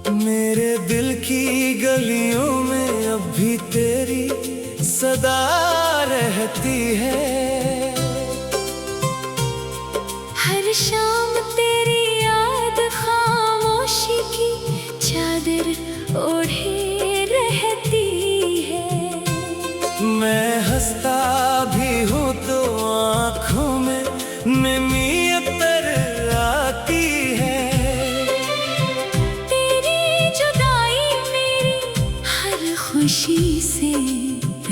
मेरे दिल की गलियों में अब भी तेरी सदा रहती है। हर शाम तेरी याद खामोशी की चादर ओढ़े रहती है। मैं हंसता भी हूँ तो आँखों में नमी अतर आती है। तेरी जुदाई मेरी हर खुशी से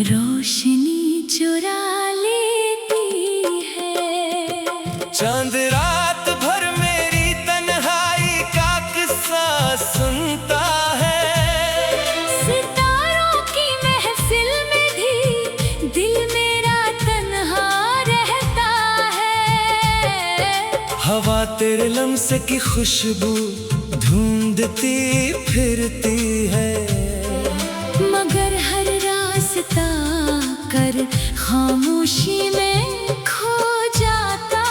रोशनी चुरा लेती है। चांद रात भर मेरी तन्हाई का किस्सा सुनता है। सितारों की महफिल में भी दिल मेरा तन्हा रहता है। हवा तेरे लम्से की खुशबू ढूंढती फिरती है। मगर हर रास्ता कर खामोशी में खो जाता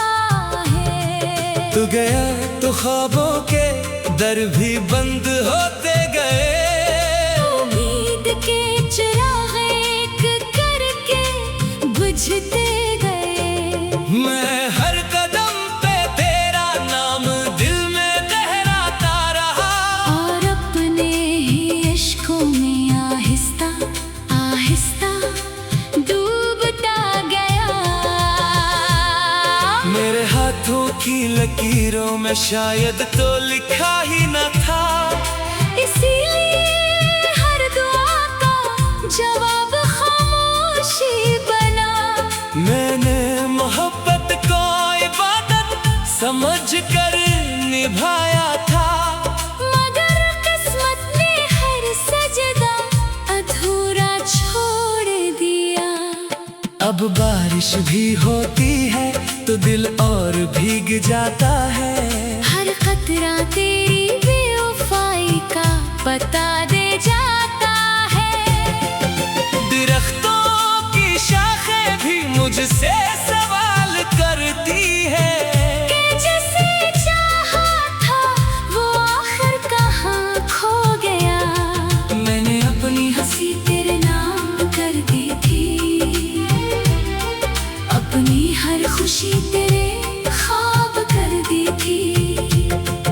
है। तू गया तो ख्वाबों के दर भी बंद होते गए। उम्मीद के चिराग एक करके बुझते गए। मैं हर कदम पे तेरा नाम दिल में लहराता रहा। और अपने ही इश्कों में आहिस्ता आहिस्ता डूबता गया। मेरे हाथों की लकीरों में शायद तो लिखा ही न था। इसीलिए हर दुआ का जवाब खामोशी बना। मैंने मोहब्बत को इबादत समझ कर निभाया था। मगर किस्मत ने हर सजदा अधूरा छोड़ दिया। अब बारिश भी होती है तो दिल और भीग जाता है। हर खतरा तेरी बेवफाई का पता दे जाता है। दरख्तों की शाखें भी मुझसे सवाल करती है कि जिसे चाहा था वो आखिर कहाँ खो गया। मैंने अपनी हंसी तेरे नाम कर दी थी। अपनी हर खुशी तेरे ख्वाब कर दी थी।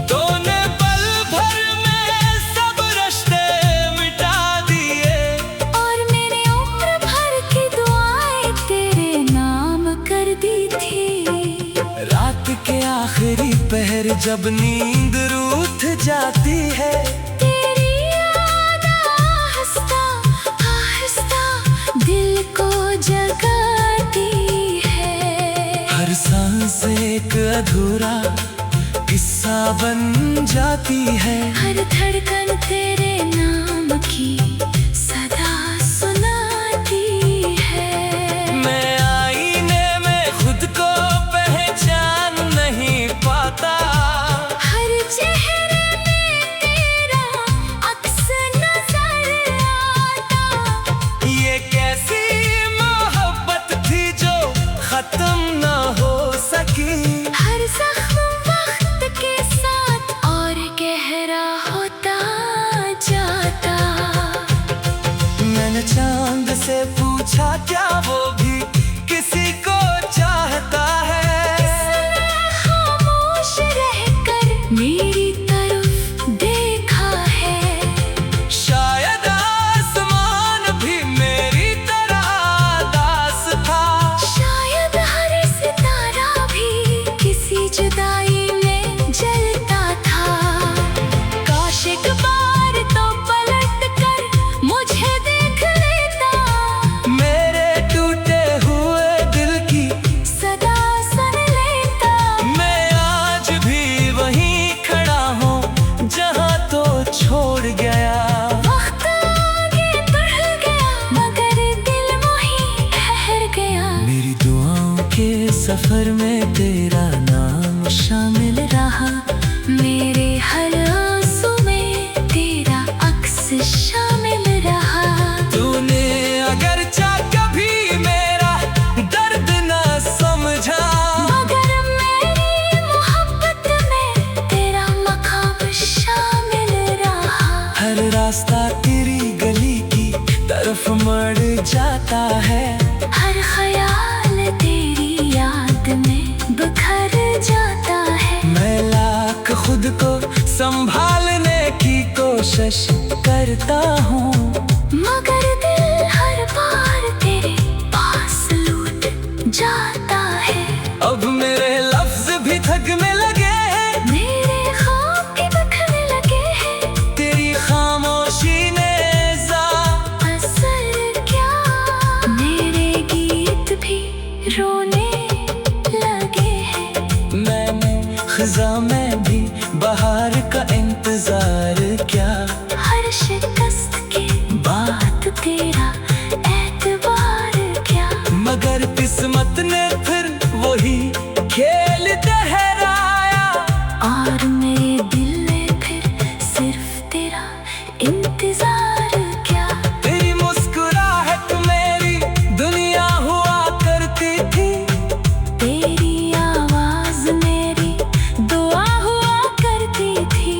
तूने पल भर में सब रिश्ते मिटा दिए। और मैंने उम्र भर की दुआएं तेरे नाम कर दी थी। रात के आखिरी पहर जब नींद रूठ जाती है। तेरी याद आहिस्ता आहिस्ता दिल को जगाती है। हर सांस एक अधूरा किस्सा बन जाती है। हर धड़कन तेरे नाम की सदा सुनाती है। मैं आईने में खुद को पहचान नहीं पाता। हर चेहरे में तेरा अक्स नजर आता। ये कैसी मोहब्बत थी जो खत्म न हो सकी। हर जख्म वक्त के साथ और गहरा होता जाता। मैंने चांद से पूछा क्या वो भी किसी को चाहता है। खामोश रहकर मेरी तरफ देखा है। शायद आसमान भी मेरी तरह दास था। शायद हर सितारा भी किसी जुदाई में जलता था। काश एक बार तो पलट कर मुझे देख लेता। मेरे टूटे हुए दिल की सदा सुन लेता। मैं आज भी वहीं खड़ा हूँ जहाँ तो छोड़ गया। वक्त आगे बढ़ गया मगर दिल वहीं ठहर गया। मेरी दुआओं के सफर में तेरा नाम शामिल रहा। मेरे हर आंसू में तेरा अक्स शामिल रहा। तूने अगर चाह कभी मेरा दर्द न समझा। मगर मेरी मोहब्बत में तेरा मकाम शामिल रहा। रास्ता तेरी गली की तरफ मड़ जाता है। हर ख्याल तेरी याद में बिखर जाता है। मैं लाख खुद को संभालने की कोशिश करता हूँ, मगर दिल हर बार तेरे पास लौट जाता है। अब मेरे लफ्ज भी थकने लगे हैं, मेरे ख्वाब भी बिखरने लगे हैं। तेरी खामोशी ने असर क्या, मेरे गीत भी रोने लगे हैं। मैंने खिजा में भी बहार का इंतजार किया। हर शिकस्त के बाद तेरा एतबार क्या, मगर किस्मत ने फिर वही खेल दोहराया। और मेरे दिल ने फिर सिर्फ तेरा इंतजार क्या। तेरी मुस्कुराहट मेरी दुनिया हुआ करती थी, तेरी आवाज मेरी दुआ हुआ करती थी।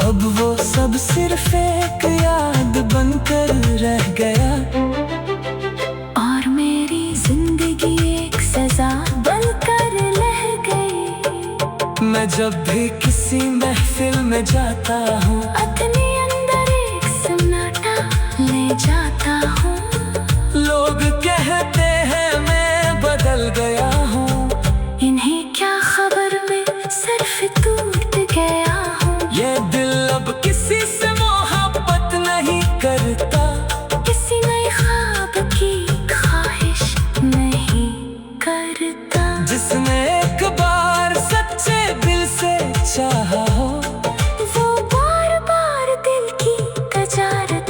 अब वो सब सिर्फ एक याद बनकर रह गया। और मेरी जिंदगी एक सजा बनकर रह गई। मैं जब भी किसी महफिल में जाता हूँ, अपने अंदर एक सन्नाटा ले जाता हूँ। लोग कहते हैं मैं बदल गया हूँ। इन्हें क्या खबर, मैं सिर्फ टूट गया हूँ। ये दिल अब किसी से मोहब्बत नहीं करता, किसी नए ख्वाब की ख्वाहिश नहीं करता। जिसने एक बार सच्चे दिल से चाहा हो, वो बार बार दिल की तजारत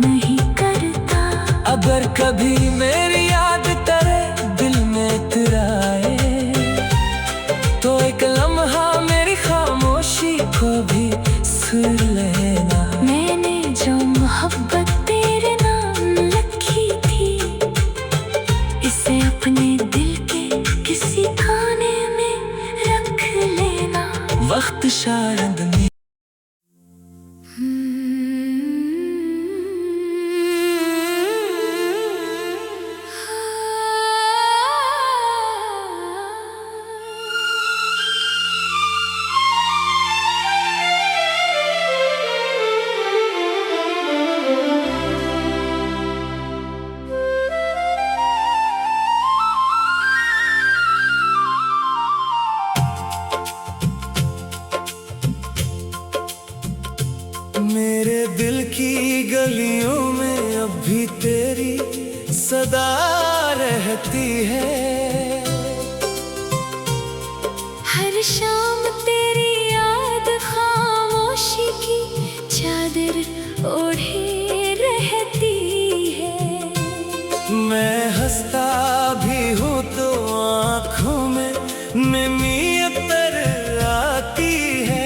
नहीं करता। अगर कभी मेरी याद तेरे दिल में इतराए, तो एक लम्हा मेरी खामोशी को भी सुन लेना। मैंने जो मोहब्बत तेरे नाम लिखी थी, इसे अपने दिल के किसी खाने में रख लेना। वक्त शायद नहीं मेरे दिल की गलियों में अब भी तेरी सदा रहती है। हर शाम तेरी याद खामोशी की चादर ओढ़े रहती है। मैं हंसता भी हूँ तो आँखों में नमी अतर आती है।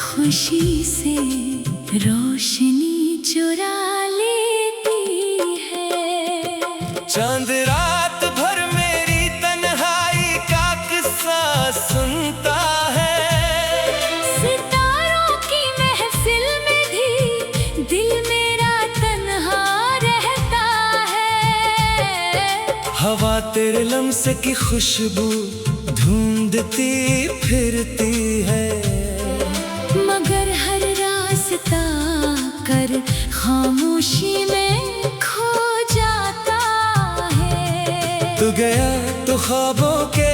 खुशी से रोशनी चुरा लेती है। चांद रात भर मेरी तन्हाई का किस्सा सुनता है। सितारों की महफिल में भी दिल मेरा तन्हा रहता है। हवा तेरे लम्से की खुशबू ढूंढती फिरती है, मगर हर रास्ता कर खामोशी में खो जाता है। तू गया तो ख्वाबों के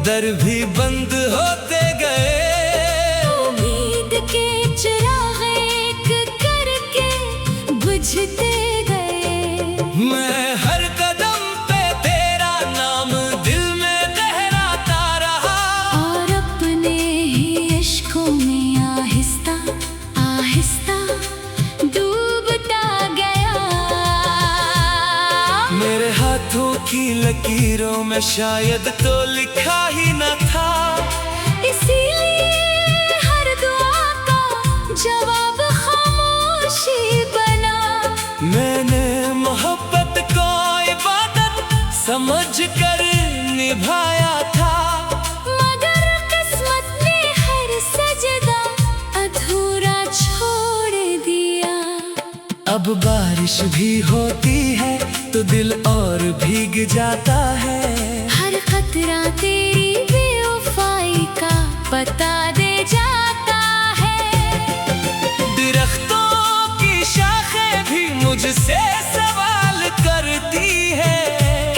दर भी बंद होते गए। उम्मीद के चिराग एक करके बुझते गए। मैं हर कदम पे तेरा नाम दिल में लहराता रहा, और अपने ही इश्कों में आहिस्ता आहिस्ता डूबता गया। मेरे हाथों की लकीरों में शायद तो लिखा ही न था, इसीलिए हर दुआ का जवाब खामोशी बना। मैंने मोहब्बत को इबादत समझ कर निभाया था, मगर किस्मत ने हर अब बारिश भी होती है तो दिल और भीग जाता है। हर खतरा तेरी बेवफाई का बता दे जाता है। दरख्तों की शाखें भी मुझसे सवाल करती है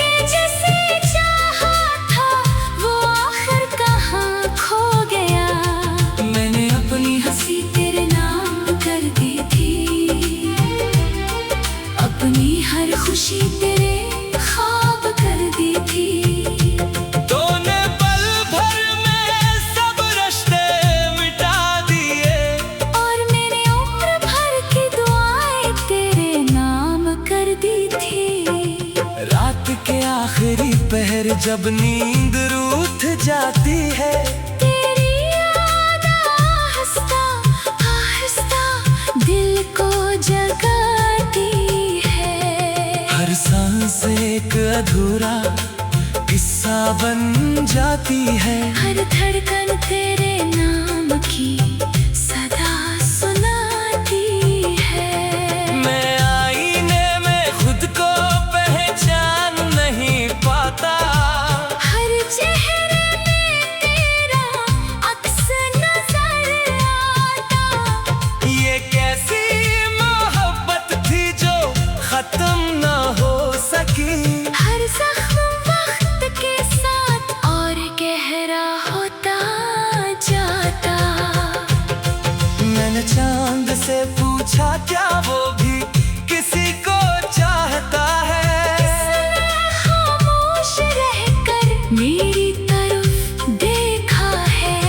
कि जिसे चाहा था वो आखिर कहाँ खो गया। मैंने अपनी हंसी तेरे नाम कर दी थी, अपनी हर खुशी तेरे ख्वाब कर दी थी। तूने पल भर में सब रिश्ते मिटा दिए और मैंने उम्र भर की दुआएं तेरे नाम कर दी थी। रात के आखिरी पहर जब नींद रूठ जाती है, तेरी याद आहिस्ता आहिस्ता दिल को जगाती है। हर सांस एक अधूरा किस्सा बन जाती है। हर धड़कन तेरे नाम की सदा सुनाती है। मैं आईने में खुद को पहचान नहीं पाता, हर चेहरे में तेरा अक्स नजर आता। ये कैसी मोहब्बत थी जो खत्म न हो सकी। हर जख्म वक्त के साथ और गहरा होता जाता। मैंने चांद से पूछा क्या वो भी किसी को चाहता है। खामोश रहकर मेरी तरफ देखा है।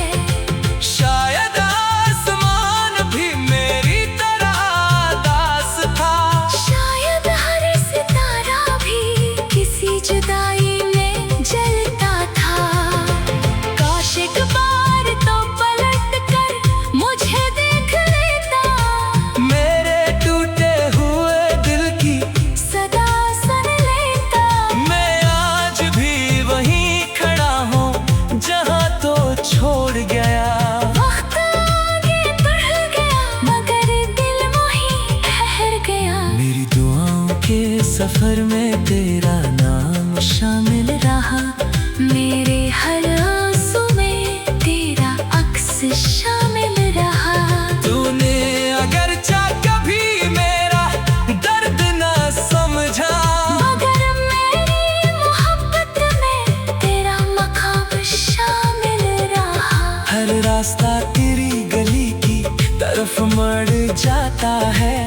शायद आसमान भी मेरी तरह दास था। शायद हर सितारा भी किसी जुदाई में जलता था। काश एक बार तो पलट कर मुझे देख लेता, मेरे टूटे हुए दिल की सदा सुन लेता। मैं आज भी वहीं खड़ा हूँ जहाँ तो छोड़ गया। वक्त आगे बढ़ गया मगर दिल वहीं ठहर गया। मेरी दुआओं के सफर में तेरा नाम शामिल रहा। मेरे हर आंसू में तेरा अक्स शामिल रहा। तूने अगर चाह कभी मेरा दर्द न समझा, मगर मेरी मोहब्बत में तेरा मकाम शामिल रहा। हर रास्ता तेरी गली की तरफ मड़ जाता है।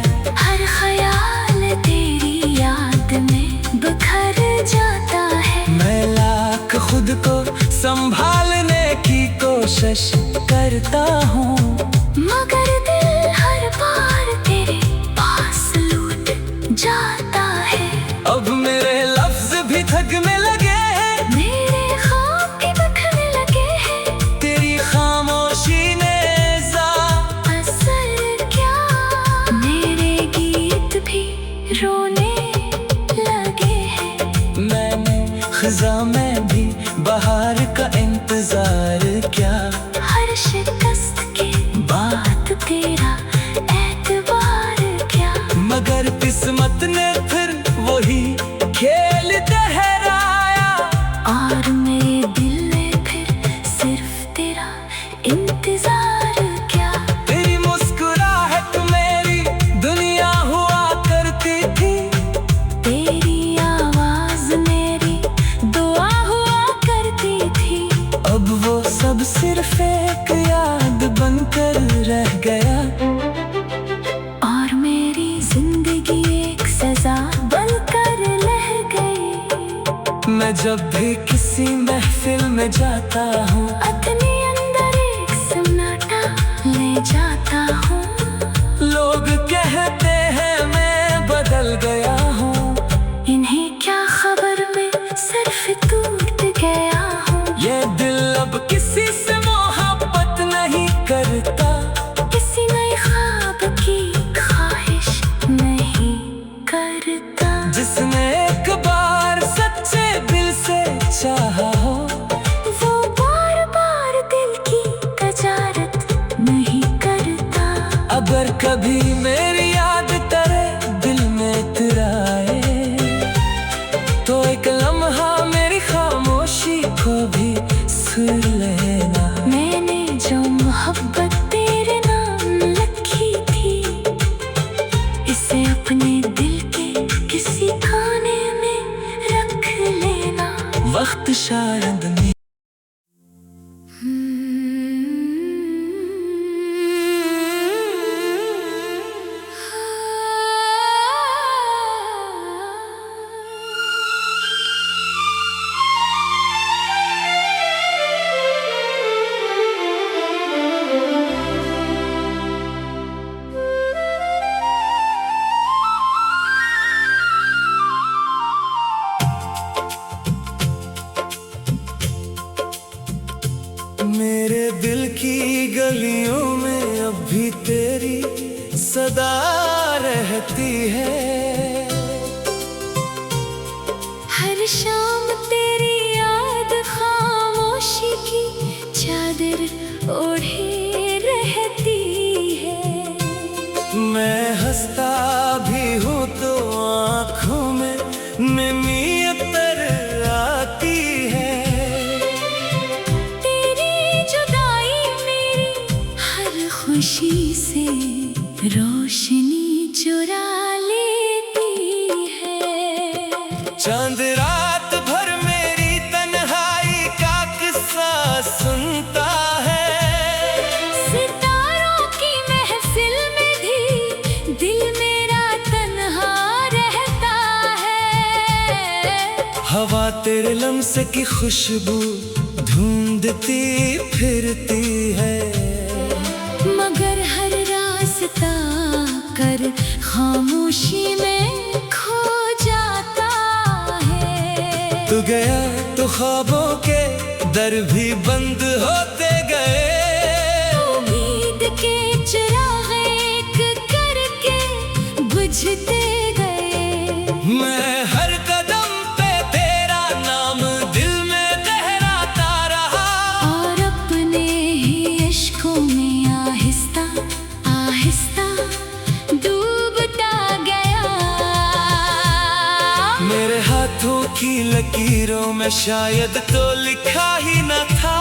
हर ख्याल तेरी याद में बिखर जाता है। मैं लाख खुद को संभालने की कोशिश करता हूँ, मगर दिल हर बार तेरे पास लौट जाता है। अब मेरे लफ्ज भी थकने लगे हैं। मेरे ख्वाब भी बिखरने लगे हैं। तेरी खामोशी ने जा असर क्या, मेरे गीत भी रोने लगे हैं। मैंने खजा में भी बहार का इंतजार किया। हर शिकस्त के बाद तेरा एतबार क्या, मगर किस्मत ने फिर वही खेल दोहराया। और मेरे दिल ने फिर सिर्फ तेरा इंतजार क्या। तेरी मुस्कुराहट मेरी दुनिया हुआ करती थी। तेरी आवाज मेरी दुआ हुआ करती थी। अब वो सब सिर्फ एक याद बनकर रह गया। और मेरी जिंदगी एक सजा बनकर रह गई। मैं जब भी किसी महफिल में जाता हूँ, अपने अंदर एक सन्नाटा ले जाता हूँ। लोग कहते हैं मैं बदल गया हूँ। इन्हें क्या खबर, मैं सिर्फ टूट गया हूँ। ये दिल अब किसी से मोहब्बत नहीं करता। किसी नए ख्वाब की ख्वाहिश नहीं करता। जिसने एक बार सच्चे दिल से चाहा हो, वो बार बार दिल की तजारत नहीं करता। अगर कभी मेरी याद तेरे मेरे दिल की गलियों में अब भी तेरी सदा रहती है। हर शाम तेरी याद खामोशी की चादर ओढ़े रहती है। मैं हंसता भी हूँ तो आँखों में नमी अतर आती है। तेरी जुदाई मेरी हर खुशी से रोशनी चुरा लेती है। चांद रात भर मेरी तन्हाई का किस्सा सुनता है। सितारों की महफिल में भी दिल मेरा तन्हा रहता है। हवा तेरे लम्से की खुशबू ढूंढती फिरती है। मगर हर रास्ता कर खामोशी में खो जाता है। तू गया तो ख्वाबों के दर भी बंद होते गए। उम्मीद के चिराग एक करके बुझते गए। मैं हर कदम पे तेरा नाम दिल में गहराता रहा। और अपने ही इश्कों में आहिस्ता आहिस्ता डूबता गया। मेरे हाथों की लकीरों में शायद तो लिखा ही न था।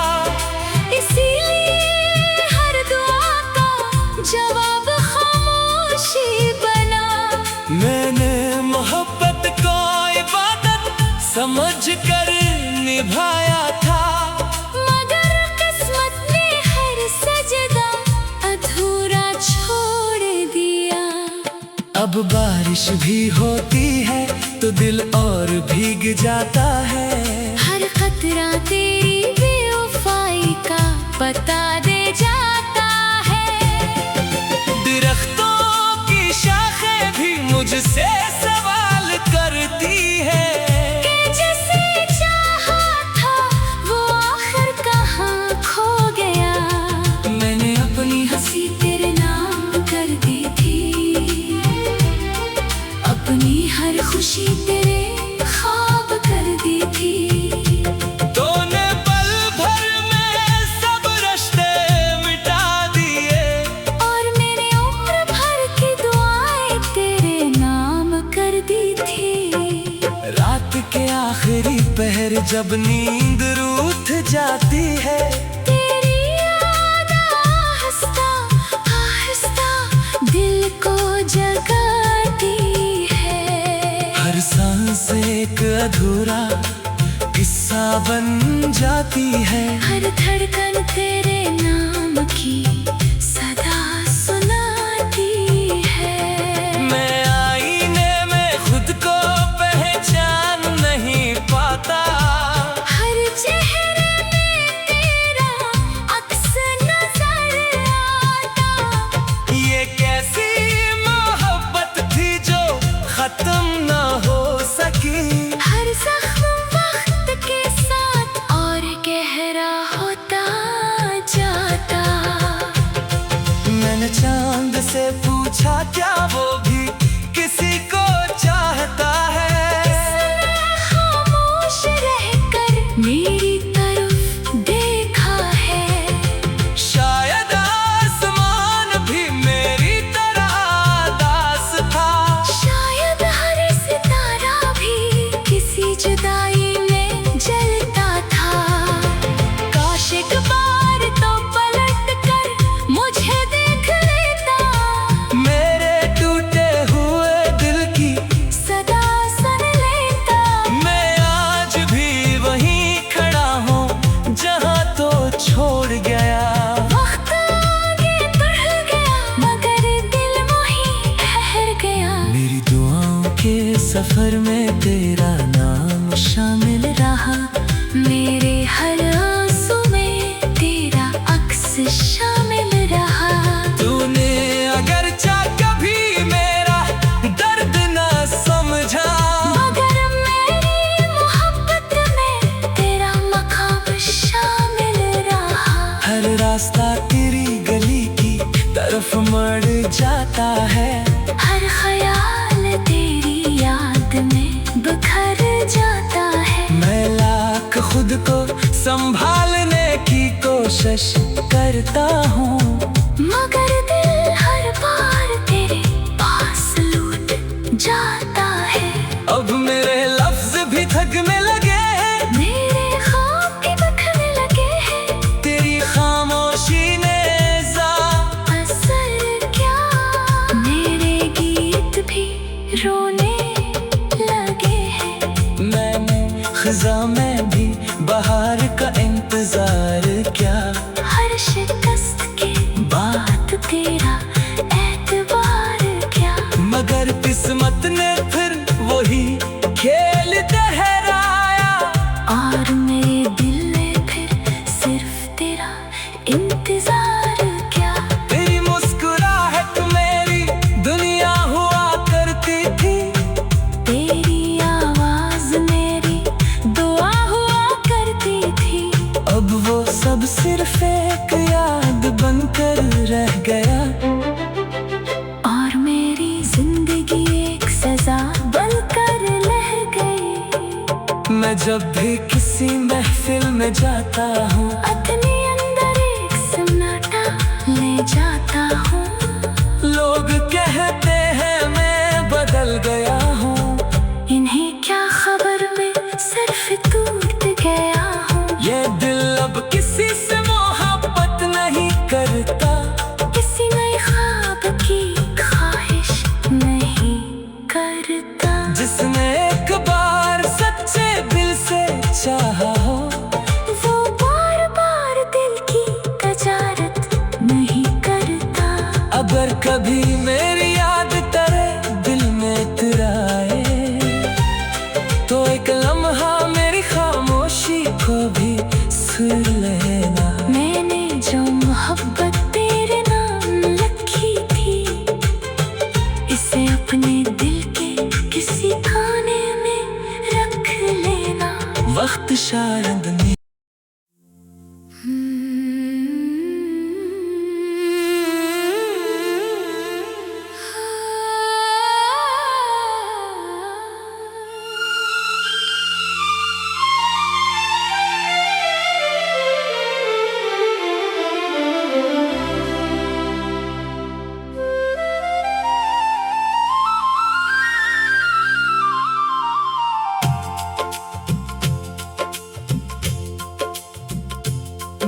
इसीलिए हर दुआ का जवाब खामोशी बना। मैंने मोहब्बत को इबादत समझ कर निभाया था। मगर किस्मत ने हर सजदा अधूरा छोड़ दिया। अब बारिश भी होती है तो दिल और भीग जाता है। हर खतरा तेरी बेवफाई का पता दे जाता है। दरख्तों की शाखें भी मुझसे सवाल करती है कि जिसे चाहा था वो आखिर कहाँ खो गया। मैंने अपनी हंसी तेरे नाम कर दी थी। अपनी हर खुशी तेरे ख्वाब कर दी थी। तूने पल भर में सब रिश्ते मिटा दिए। और मैंने उम्र भर की दुआएं तेरे नाम कर दी थी। रात के आखिरी पहर जब नींद रूठ जाती है। तेरी याद आहिस्ता आहिस्ता दिल को जगाती है। हर सांस एक अधूरा किस्सा बन जाती है। हर धड़कन तेरे नाम की सदा सुनाती है। मैं आईने में खुद को पहचान नहीं पाता। हर चेहरे में तेरा अक्स नजर आता। ये कैसी मोहब्बत थी जो खत्म न हो सकी। हर जख्म वक्त के साथ और गहरा होता जाता। मैंने चांद से पूछा क्या वो भी किसी को चाहता है। खामोश रहकर मेरी तरफ देखा है। शायद आसमान भी मेरी तरह दास था। शायद हर सितारा भी किसी जुदाई में जलता था। काश एक बार तो पलट कर मुझे देख लेता। मेरे टूटे हुए दिल की सदा सुन लेता। मैं आज भी वहीं खड़ा हूँ जहाँ तो छोड़ गया। वक्त आगे बढ़ गया मगर दिल वहीं ठहर गया। मेरी दुआओं के सफर में तेरा नाम शामिल रहा। मेरे हर आंसू में तेरा अक्स शामिल रहा। तूने अगर चाह कभी मेरा दर्द न समझा। मगर मेरी मोहब्बत में तेरा मकाम शामिल रहा। रास्ता तेरी गली की तरफ मड़ जाता है। हर ख्याल तेरी याद में बिखर जाता है। मैं लाख खुद को संभालने की कोशिश करता हूँ, मगर दिल हर बार तेरे पास लौट जाता है। अब मेरे लफ्ज भी थकने लगे हैं, मेरे ख्वाब भी बिखरने लगे हैं। तेरी खामोशी ने असर क्या, मेरे गीत भी रोने लगे हैं। मैंने खिजा में भी बाहर का इंतजार किया, हर शिकस्त के बाद तेरा एतबार क्या, मगर किस्मत ने फिर वही खेल दोहराया। और मेरे दिल ने फिर सिर्फ तेरा इंतजार क्या। तेरी मुस्कुराहट मेरी दुनिया हुआ करती थी, तेरी आवाज मेरी दुआ हुआ करती थी। अब वो सब सिर्फ एक याद बनकर रह गया, और मेरी जिंदगी एक सजा बनकर रह गई। मैं जब भी किसी महफिल में जाता हूँ, अपने अंदर एक सन्नाटा ले जाता हूँ। लोग कहते हैं मैं बदल गया हूँ, इन्हें क्या खबर, मैं सिर्फ टूट गया हूँ। ये दिल अब किसी से मोहब्बत नहीं करता, किसी नए ख्वाब की ख्वाहिश नहीं करता। जिसने एक बार सच्चे दिल से चाहा हो, वो बार बार दिल की तजारत नहीं करता। अगर कभी मेरी याद तेरे दिल में इतराए, तो एक लम्हा मेरी खामोशी को भी सुन लेना। मैंने जो मोहब्बत तेरे नाम लिखी थी, इसे अपने दिल के किसी खाने में रख लेना। वक्त शायद नहीं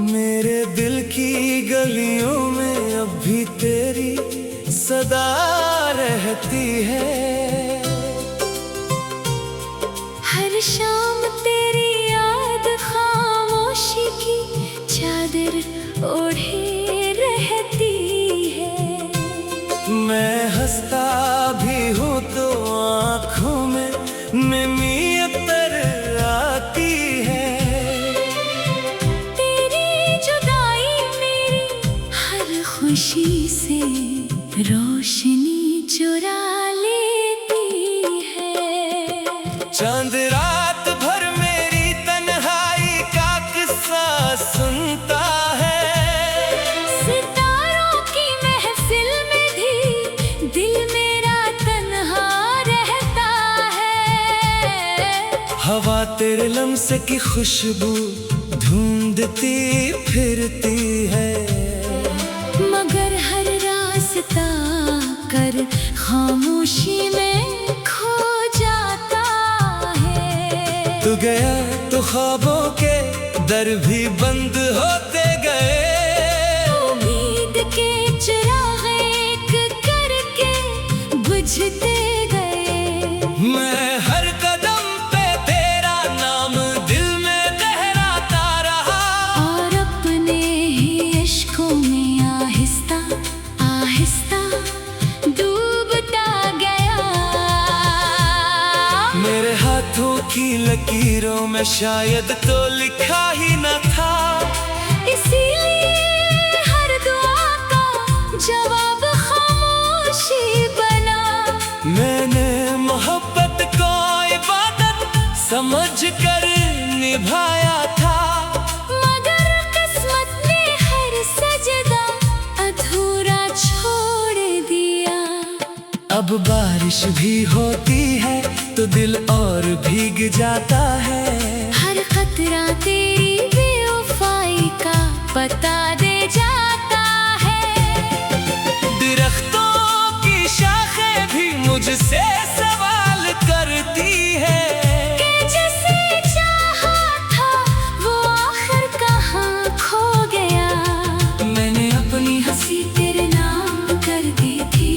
मेरे दिल की गलियों में अब भी तेरी सदा रहती है। हर शाम तेरी याद खामोशी की चादर ओढ़े रहती है। मैं हंसता भी हूँ तो आँखों में नमी उतर आती है। खुशी से रोशनी चुरा लेती है। चांद रात भर मेरी तन्हाई का किस्सा सुनता है। सितारों की महफिल में भी दिल मेरा तन्हा रहता है। हवा तेरे लम्से की खुशबू ढूंढती फिरती है, मगर हर रास्ता कर खामोशी में खो जाता है। तू गया तो ख्वाबों के दर भी बंद होते गए। उम्मीद के चिराग एक करके बुझते गए। मैं हर कदम पे तेरा नाम दिल में दोहराता रहा, और अपने ही इश्कों में आहिस्ता आहिस्ता डूबता गया। मेरे हाथों की लकीरों में शायद तो लिखा ही न था, इसीलिए हर दुआ का जवाब खामोशी बना। मैंने मोहब्बत को इबादत समझ कर निभाया था, मगर किस्मत ने हर अब बारिश भी होती है तो दिल और भीग जाता है। हर खतरा तेरी बेवफाई का पता दे जाता है। दरख्तों की शाखें भी मुझसे सवाल करती है कि जिसे चाहा था वो आखिर कहाँ खो गया। मैंने अपनी हंसी तेरे नाम कर दी थी,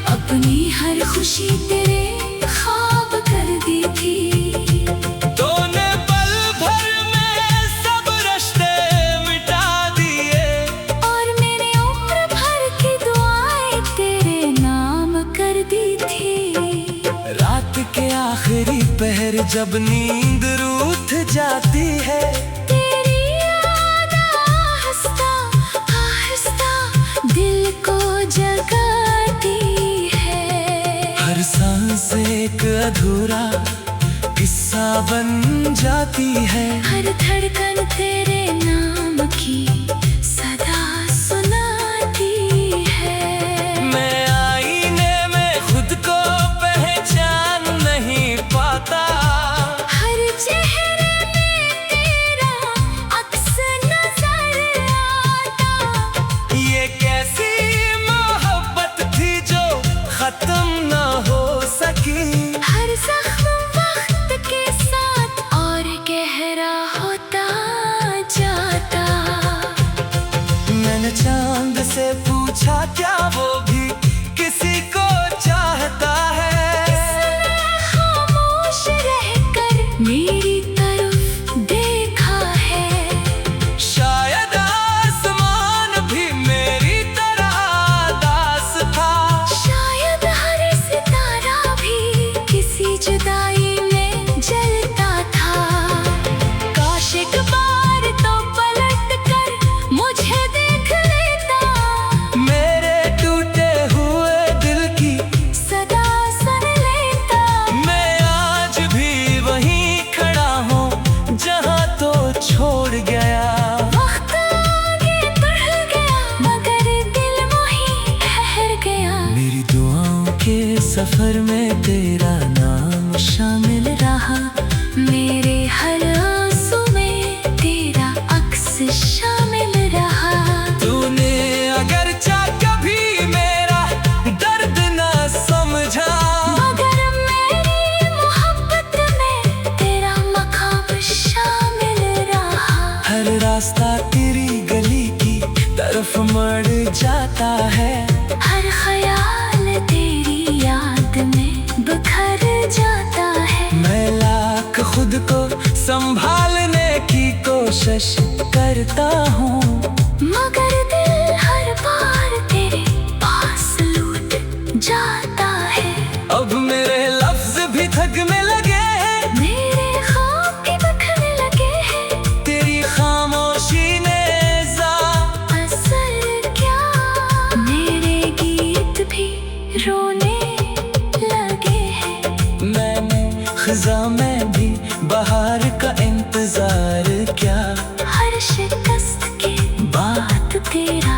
अपनी हर खुशी तेरे ख्वाब कर दी थी। तूने पल भर में सब रिश्ते मिटा दिए और मैंने उम्र भर की दुआएं तेरे नाम कर दी थी। रात के आखिरी पहर जब नींद रूठ जाती है, तेरी याद आहिस्ता आहिस्ता दिल को जगाती है। हर सांस एक अधूरा किस्सा बन जाती है। हर धड़कन तेरे नाम की सदा सुनाती है। मैं आईने में खुद को पहचान नहीं पाता, हर चेहरे में तेरा अक्स नजर आता। ये कैसी मोहब्बत थी जो खत्म न हो सकी। हर जख्म वक्त के साथ और गहरा होता जाता। मैंने चांद से पूछा क्या वो भी किसी को चाहता है। खामोश रहकर मेरी तरफ देखा है। शायद आसमान भी मेरी तरह दास था। शायद हर सितारा भी किसी जुदाई में जलता था। काश एक बार तो पलट कर मुझे देख लेता, मेरे टूटे हुए दिल की सदा सुन लेता। मैं आज भी वहीं खड़ा हूँ जहाँ तो छोड़ गया। वक्त आगे बढ़ गया मगर दिल वहीं ठहर गया। मेरी दुआओं के सफर में तेरा नाम शामिल रहा। मेरे हर आंसू में तेरा अक्स शामिल रहा। तूने अगर चाह कभी मेरा दर्द न समझा, मगर मेरी मोहब्बत में तेरा मकाम शामिल रहा। हर रास्ता तेरी गली की तरफ मड़ जाता है। हर ख्याल तेरी याद में बिखर जाता है। मैं लाख खुद को संभालने की कोशिश करता हूँ, मगर दिल हर बार तेरे पास लौट जाता है। अब मेरे लफ्ज भी थकने लगे हैं। मेरे ख्वाब भी बिखरने लगे हैं। तेरी खामोशी ने जा असर क्या, मेरे गीत भी रोने लगे हैं। मैंने खिजा में भी बहार का इंतजार किया। हर शिकस्त के बाद तेरा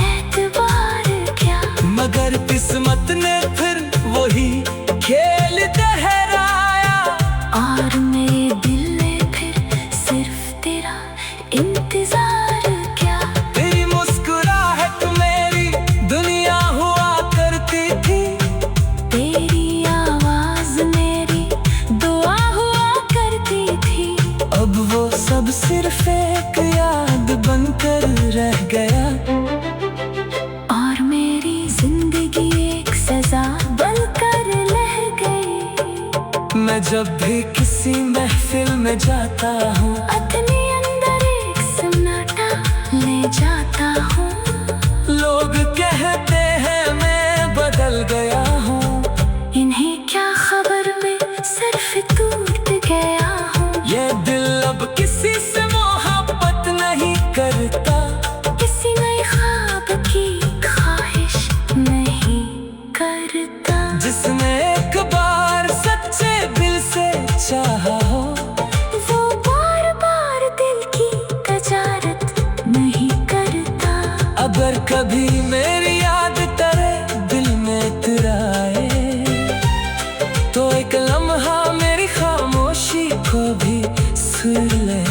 एतबार क्या, मगर किस्मत ने फिर वही खेल दोहराया। और मेरे दिल ने फिर सिर्फ तेरा इंतजार क्या। तेरी मुस्कुराहट मेरी दुनिया हुआ करती थी। तेरी आवाज मेरी दुआ हुआ करती थी। अब वो सब सिर्फ एक याद बनकर रह गया। और मेरी जिंदगी एक सजा बनकर रह गई। मैं जब भी किसी महफिल में जाता हूँ, अपने अंदर एक सन्नाटा ले जाता हूँ। लोग कहते हैं मैं बदल गया हूँ। इन्हें क्या खबर, मैं सिर्फ टूट गया हूँ। ये दिल अब किसी से मोहब्बत नहीं करता। किसी नए ख्वाब की ख्वाहिश नहीं करता। जिसने एक बार सच्चे दिल से चाहा हो, वो बार बार दिल की तजारत नहीं करता। अगर कभी मेरी याद तेरे फिर ले